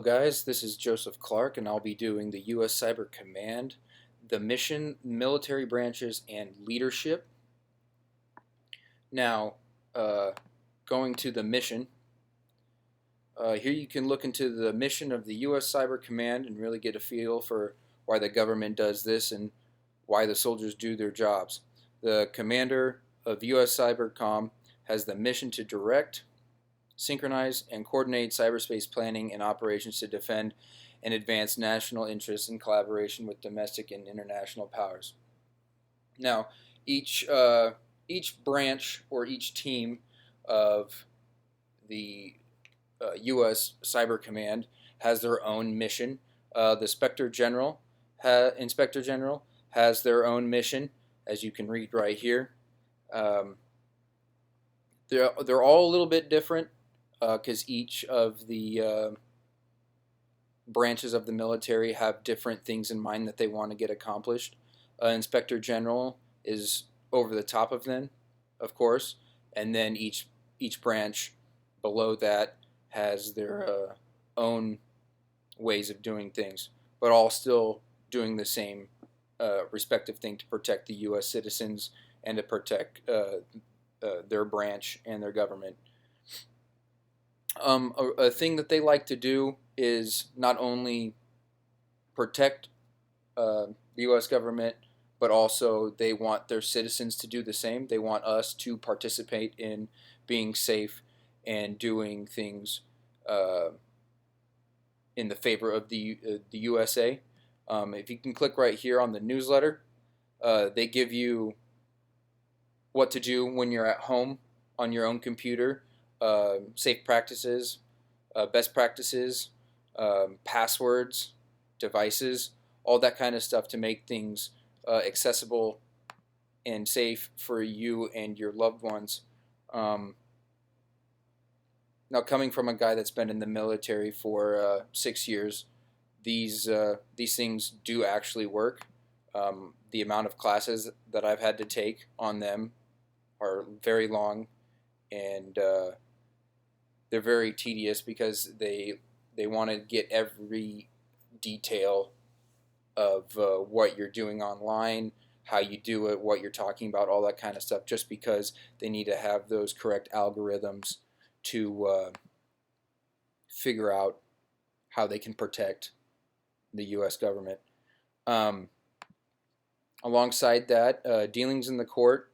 Guys, this is Joseph Clark, and I'll be doing the U.S. Cyber Command, the mission, military branches, and leadership. Now, uh, going to the mission, here you can look into the mission of the U.S. Cyber Command and really get a feel for why the government does this and why the soldiers do their jobs. The commander of U.S. Cybercom has the mission to direct, synchronize, and coordinate cyberspace planning and operations to defend and advance national interests in collaboration with domestic and international powers. Now, each branch or each team of the U.S. Cyber Command has their own mission. The Inspector General has their own mission, as you can read right here. Um, they're all a little bit different because each of the branches of the military have different things in mind that they want to get accomplished. Inspector General is over the top of them, of course, and then each branch below that has their own ways of doing things, but all still doing the same respective thing to protect the U.S. citizens and to protect their branch and their government. A thing that they like to do is not only protect the U.S. government, but also they want their citizens to do the same. They want us to participate in being safe and doing things uh, in the favor of the USA. If you can click right here on the newsletter, they give you what to do when you're at home on your own computer, safe practices, best practices, passwords, devices, all that kind of stuff to make things accessible and safe for you and your loved ones. Um, Now, coming from a guy that's been in the military for 6 years, these things do actually work. The amount of classes that I've had to take on them are very long, and they're very tedious because they want to get every detail of what you're doing online, how you do it, what you're talking about, all that kind of stuff, just because they need to have those correct algorithms to figure out how they can protect the U.S. government. Um, Alongside that, dealings in the court.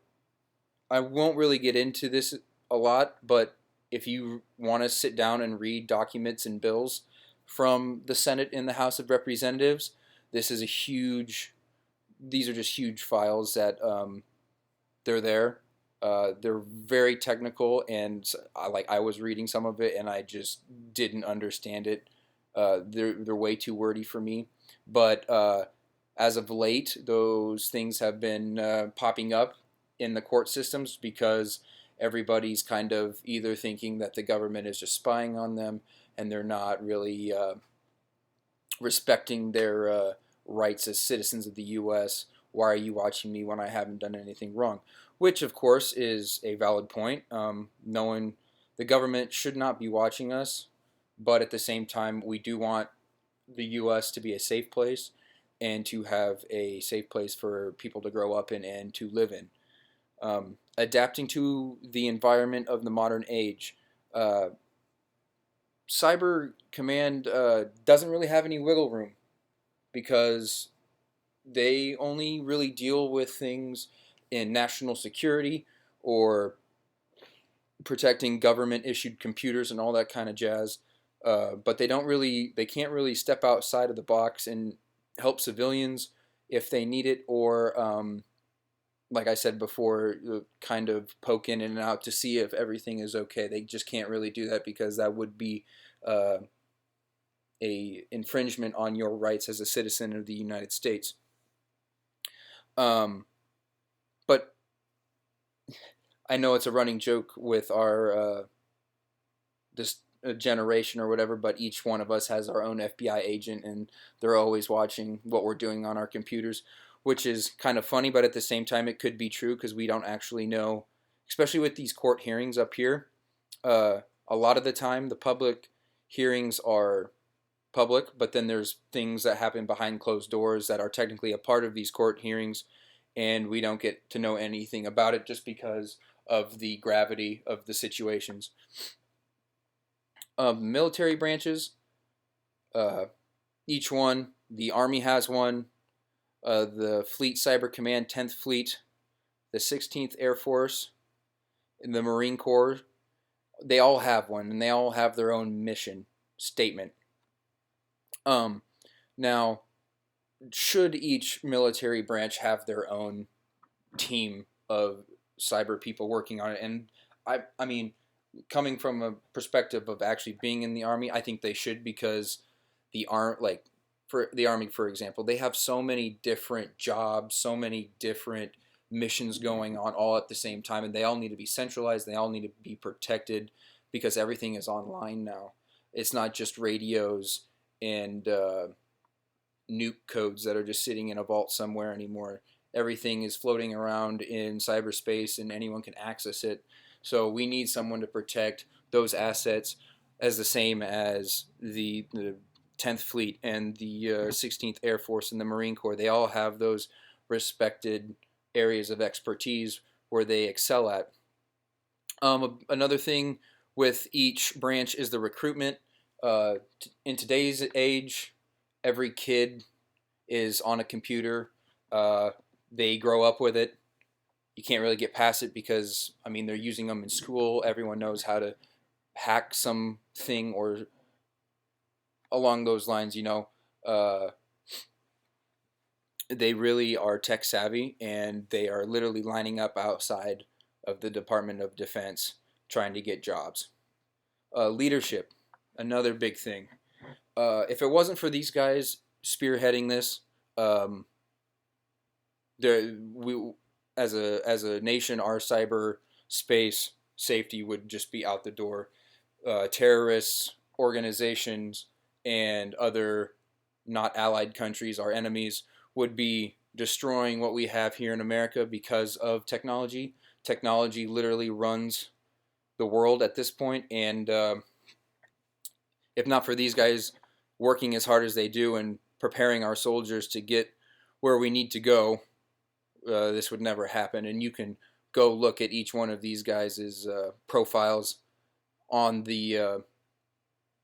I won't really get into this a lot, but if you want to sit down and read documents and bills from the Senate and the House of Representatives, this is a huge. These are just huge files that they're there. They're very technical, and I was reading some of it, and I just didn't understand it. They're way too wordy for me. But as of late, those things have been popping up in the court systems because everybody's kind of either thinking that the government is just spying on them and they're not really respecting their rights as citizens of the U.S. Why are you watching me when I haven't done anything wrong? Which, of course, is a valid point. Knowing the government should not be watching us, but at the same time, we do want the U.S. to be a safe place and to have a safe place for people to grow up in and to live in. Adapting to the environment of the modern age. Uh, Cyber Command doesn't really have any wiggle room because they only really deal with things in national security or protecting government issued computers and all that kind of jazz. But they can't really step outside of the box and help civilians if they need it, or like I said before, kind of poke in and out to see if everything is okay. They just can't really do that because that would be uh, a infringement on your rights as a citizen of the United States. Um, but I know it's a running joke with our this generation or whatever, but each one of us has our own FBI agent, and they're always watching what we're doing on our computers, which is kind of funny, but at the same time, it could be true because we don't actually know, especially with these court hearings up here. A lot of the time, the public hearings are public, but then there's things that happen behind closed doors that are technically a part of these court hearings, and we don't get to know anything about it just because of the gravity of the situations. Military branches, uh, each one, the Army has one, the Fleet Cyber Command, 10th Fleet, the 16th Air Force, and the Marine Corps, they all have one, and they all have their own mission statement. Um, Now, should each military branch have their own team of cyber people working on it? And I mean, coming from a perspective of actually being in the Army, I think they should, because like for the Army, for example, they have so many different jobs, so many different missions going on all at the same time, and they all need to be centralized. They all need to be protected because everything is online now. It's not just radios and nuke codes that are just sitting in a vault somewhere anymore. Everything is floating around in cyberspace and anyone can access it. So we need someone to protect those assets, as the same as the 10th Fleet and the 16th Air Force and the Marine Corps. They all have those respected areas of expertise where they excel at. Another thing with each branch is the recruitment. In today's age, every kid is on a computer. Uh, they grow up with it. You can't really get past it because, I mean, they're using them in school. Everyone knows how to hack something or along those lines, you know. They really are tech savvy, and they are literally lining up outside of the Department of Defense trying to get jobs. Leadership, another big thing. If it wasn't for these guys spearheading this, um, we as a nation, our cyber space safety would just be out the door. Terrorists, organizations, and other not allied countries, our enemies, would be destroying what we have here in America because of technology. Technology literally runs the world at this point, and if not for these guys working as hard as they do and preparing our soldiers to get where we need to go, this would never happen. And you can go look at each one of these guys' profiles on the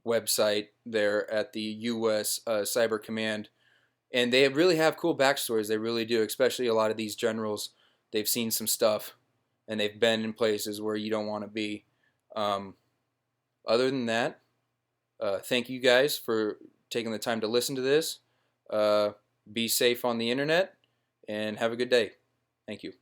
website there at the U.S. Cyber Command, and they really have cool backstories. They really do, especially a lot of these generals. They've seen some stuff, and they've been in places where you don't want to be. Um, Other than that, thank you guys for taking the time to listen to this. Be safe on the internet, and have a good day. Thank you.